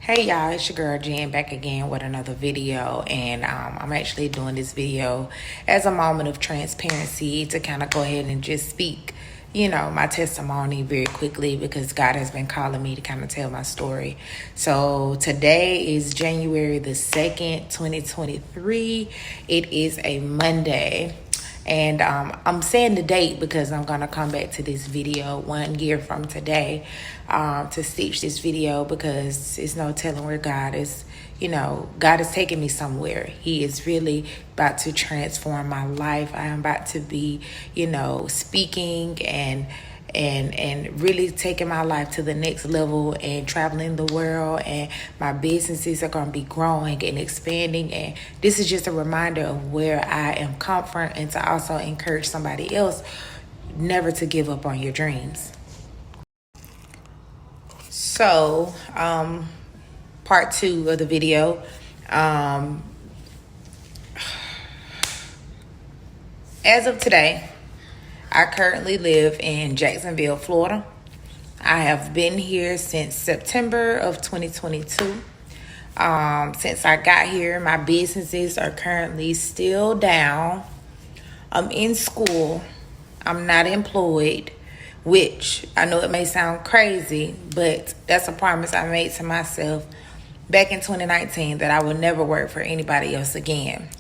Hey y'all, it's your girl Jen back again with another video, and I'm actually doing this video as a moment of transparency to kind of go ahead and just speak, my testimony very quickly because God has been calling me to kind of tell my story. So today is January the 2nd, 2023. It is a Monday. And I'm saying the date because I'm going to come back to this video 1 year from today to stitch this video because it's no telling where God is, God is taking me somewhere. He is really about to transform my life. I am about to be, speaking and really taking my life to the next level and traveling the world, and my businesses are going to be growing and expanding. And this is just a reminder of where I am comfort, and to also encourage somebody else never to give up on your dreams. So part 2 of the video, as of today, I currently live in Jacksonville, Florida. I have been here since September of 2022. Since I got here, my businesses are currently still down. I'm in school. I'm not employed, which I know it may sound crazy, but that's a promise I made to myself back in 2019 that I would never work for anybody else again.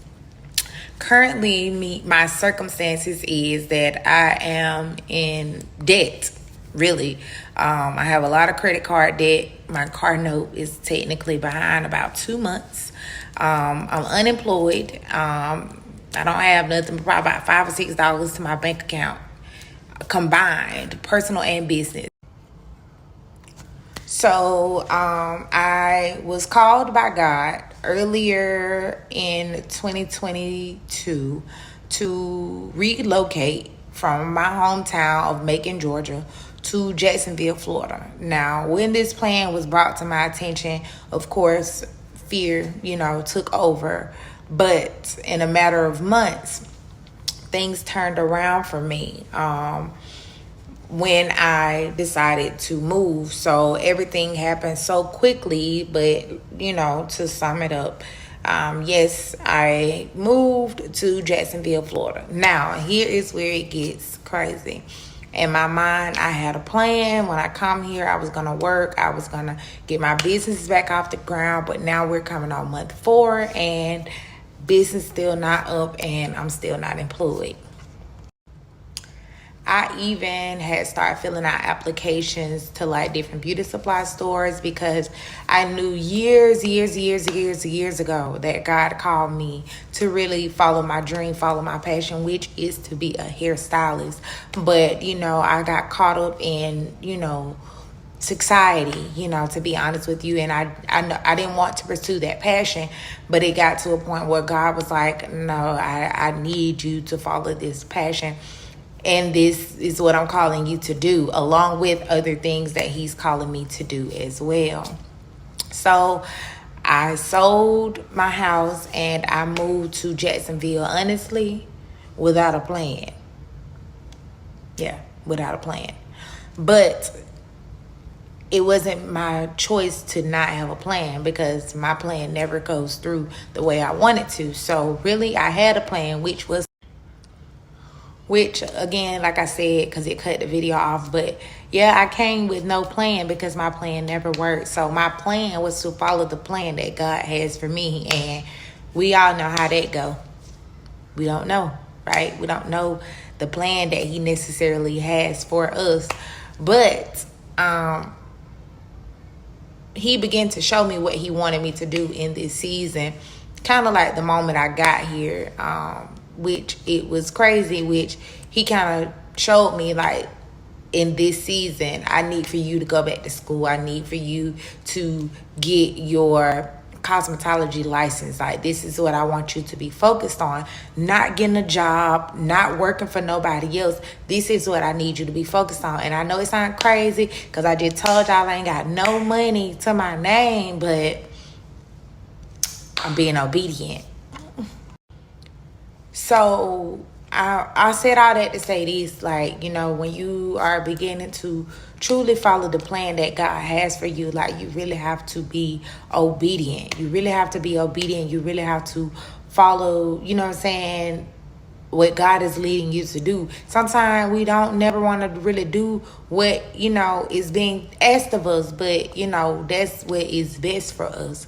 Currently, my circumstances is that I am in debt, really. I have a lot of credit card debt. My car note is technically behind about 2 months. I'm unemployed. I don't have nothing but probably about $5 or $6 to my bank account, combined, personal and business. So I was called by God earlier in 2022 to relocate from my hometown of Macon, Georgia, to Jacksonville, Florida. Now, when this plan was brought to my attention, of course, fear, took over. But in a matter of months, things turned around for me when I decided to move. So everything happened so quickly, but to sum it up, yes, I moved to Jacksonville, Florida. Now, here is where it gets crazy. In my mind, I had a plan. When I come here, I was going to work. I was going to get my business back off the ground. But now we're coming on month 4 and business still not up and I'm still not employed. I even had started filling out applications to like different beauty supply stores because I knew years ago that God called me to really follow my dream, follow my passion, which is to be a hairstylist. But, I got caught up in, society, to be honest with you. And I didn't want to pursue that passion, but it got to a point where God was like, no, I need you to follow this passion. And this is what I'm calling you to do, along with other things that he's calling me to do as well. So I sold my house and I moved to Jacksonville, honestly, without a plan. Yeah, without a plan. But it wasn't my choice to not have a plan because my plan never goes through the way I wanted to. So really, I had a plan, which again, like I said, because it cut the video off, but yeah, I came with no plan because my plan never worked. So my plan was to follow the plan that God has for me, and we all know how that go. We don't know, right? We don't know the plan that he necessarily has for us, but he began to show me what he wanted me to do in this season, kind of like the moment I got here, which it was crazy, which he kind of showed me like, in this season, I need for you to go back to school. I need for you to get your cosmetology license. Like, this is what I want you to be focused on. Not getting a job, not working for nobody else. This is what I need you to be focused on. And I know it sounds crazy because I just told y'all I ain't got no money to my name, but I'm being obedient. So I said all that to say this, like, when you are beginning to truly follow the plan that God has for you, like, you really have to be obedient. You really have to be obedient. You really have to follow, what God is leading you to do. Sometimes we don't never want to really do what, is being asked of us, but, that's what is best for us.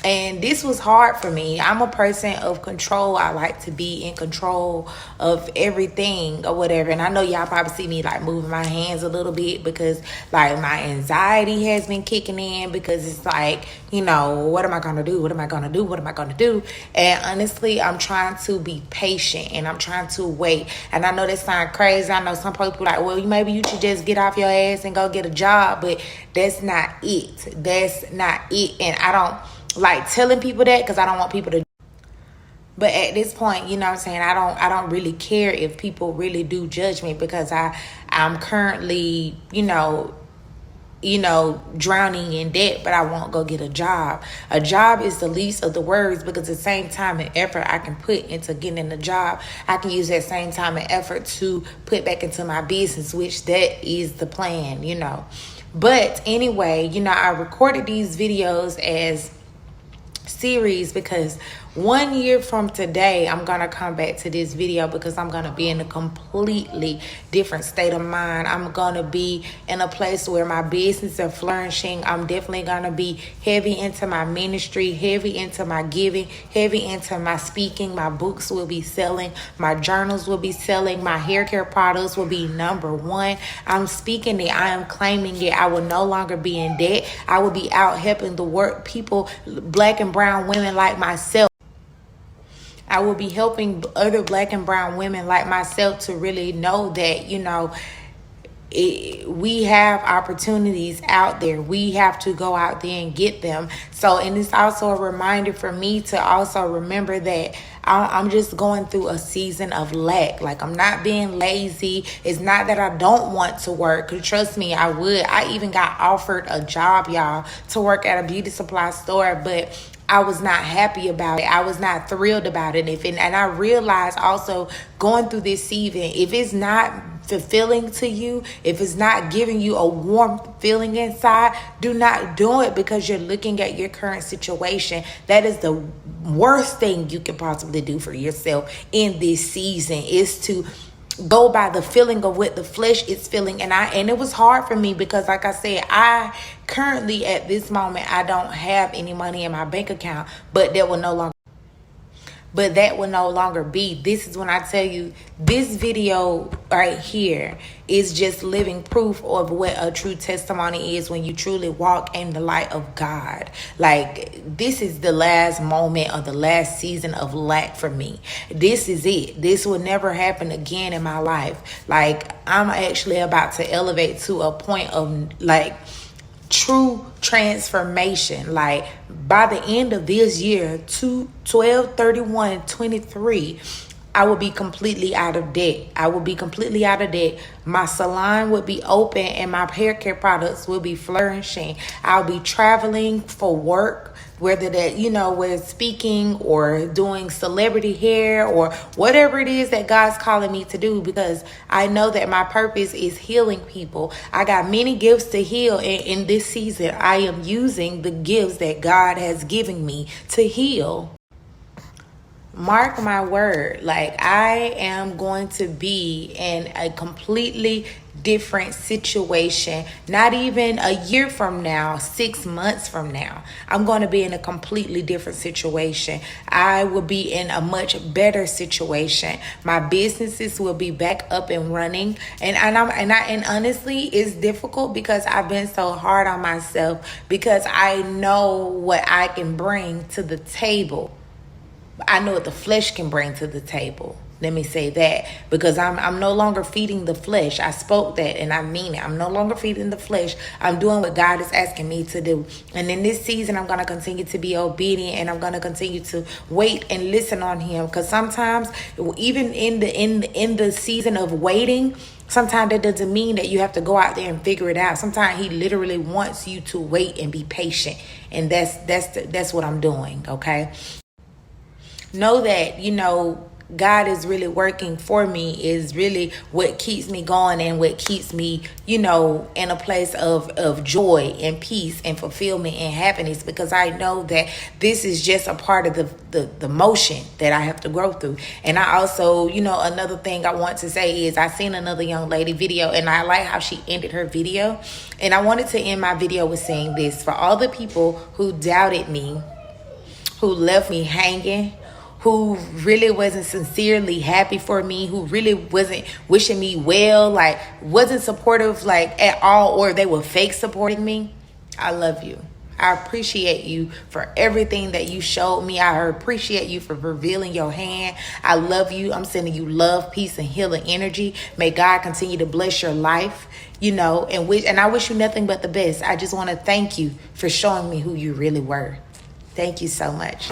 And this was hard for me. I'm a person of control. I like to be in control of everything or whatever. And I know y'all probably see me like moving my hands a little bit because like my anxiety has been kicking in, because it's like, what am I going to do? What am I going to do? What am I going to do? And honestly, I'm trying to be patient and I'm trying to wait. And I know that sounds crazy. I know some people like, well, maybe you should just get off your ass and go get a job. But that's not it. That's not it. And I don't like telling people that because I don't want people to. But at this point, I don't really care if people really do judge me, because I'm currently, drowning in debt, but I won't go get a job. A job is the least of the worries, because the same time and effort I can put into getting a job, I can use that same time and effort to put back into my business, which that is the plan, But anyway, I recorded these videos as series because 1 year from today, I'm going to come back to this video because I'm going to be in a completely different state of mind. I'm going to be in a place where my business is flourishing. I'm definitely going to be heavy into my ministry, heavy into my giving, heavy into my speaking. My books will be selling. My journals will be selling. My hair care products will be #1. I'm speaking it. I am claiming it. I will no longer be in debt. I will be out helping the work people, Black and brown women like myself. I will be helping other Black and brown women like myself to really know that, we have opportunities out there. We have to go out there and get them. So, and it's also a reminder for me to also remember that I'm just going through a season of lack. Like, I'm not being lazy. It's not that I don't want to work. 'Cause trust me, I would. I even got offered a job, y'all, to work at a beauty supply store, but I was not happy about it. I was not thrilled about it. And I realized also going through this season, if it's not fulfilling to you, if it's not giving you a warm feeling inside, do not do it because you're looking at your current situation. That is the worst thing you can possibly do for yourself in this season, is to go by the feeling of what the flesh is feeling. And it was hard for me because, like I said, I currently at this moment, I don't have any money in my bank account, but that will no longer be. This is when I tell you, this video right here is just living proof of what a true testimony is when you truly walk in the light of God. Like, this is the last moment of the last season of lack for me. This is it. This will never happen again in my life. Like, I'm actually about to elevate to a point of like true transformation. Like, by the end of this year, 12/31/23, I will be completely out of debt. I will be completely out of debt. My salon will be open and my hair care products will be flourishing. I'll be traveling for work, whether that, with speaking or doing celebrity hair or whatever it is that God's calling me to do, because I know that my purpose is healing people. I got many gifts to heal. And in this season, I am using the gifts that God has given me to heal. Mark my word, like, I am going to be in a completely different situation. Not even a year from now, 6 months from now, I'm going to be in a completely different situation. I will be in a much better situation. My businesses will be back up and running. And honestly, it's difficult because I've been so hard on myself, because I know what I can bring to the table. I know what the flesh can bring to the table. Let me say that, because I'm no longer feeding the flesh. I spoke that and I mean it. I'm no longer feeding the flesh. I'm doing what God is asking me to do. And in this season, I'm going to continue to be obedient, and I'm going to continue to wait and listen on him. Because sometimes, even in the season of waiting, sometimes that doesn't mean that you have to go out there and figure it out. Sometimes he literally wants you to wait and be patient. And that's what I'm doing. Okay. Know that, God is really working for me is really what keeps me going and what keeps me, in a place of joy and peace and fulfillment and happiness, because I know that this is just a part of the motion that I have to grow through. And I also, another thing I want to say is I seen another young lady video, and I like how she ended her video. And I wanted to end my video with saying this: for all the people who doubted me, who left me hanging, who really wasn't sincerely happy for me, who really wasn't wishing me well, like wasn't supportive like at all, or they were fake supporting me, I love you. I appreciate you for everything that you showed me. I appreciate you for revealing your hand. I love you. I'm sending you love, peace, and healing energy. May God continue to bless your life, and I wish you nothing but the best. I just want to thank you for showing me who you really were. Thank you so much.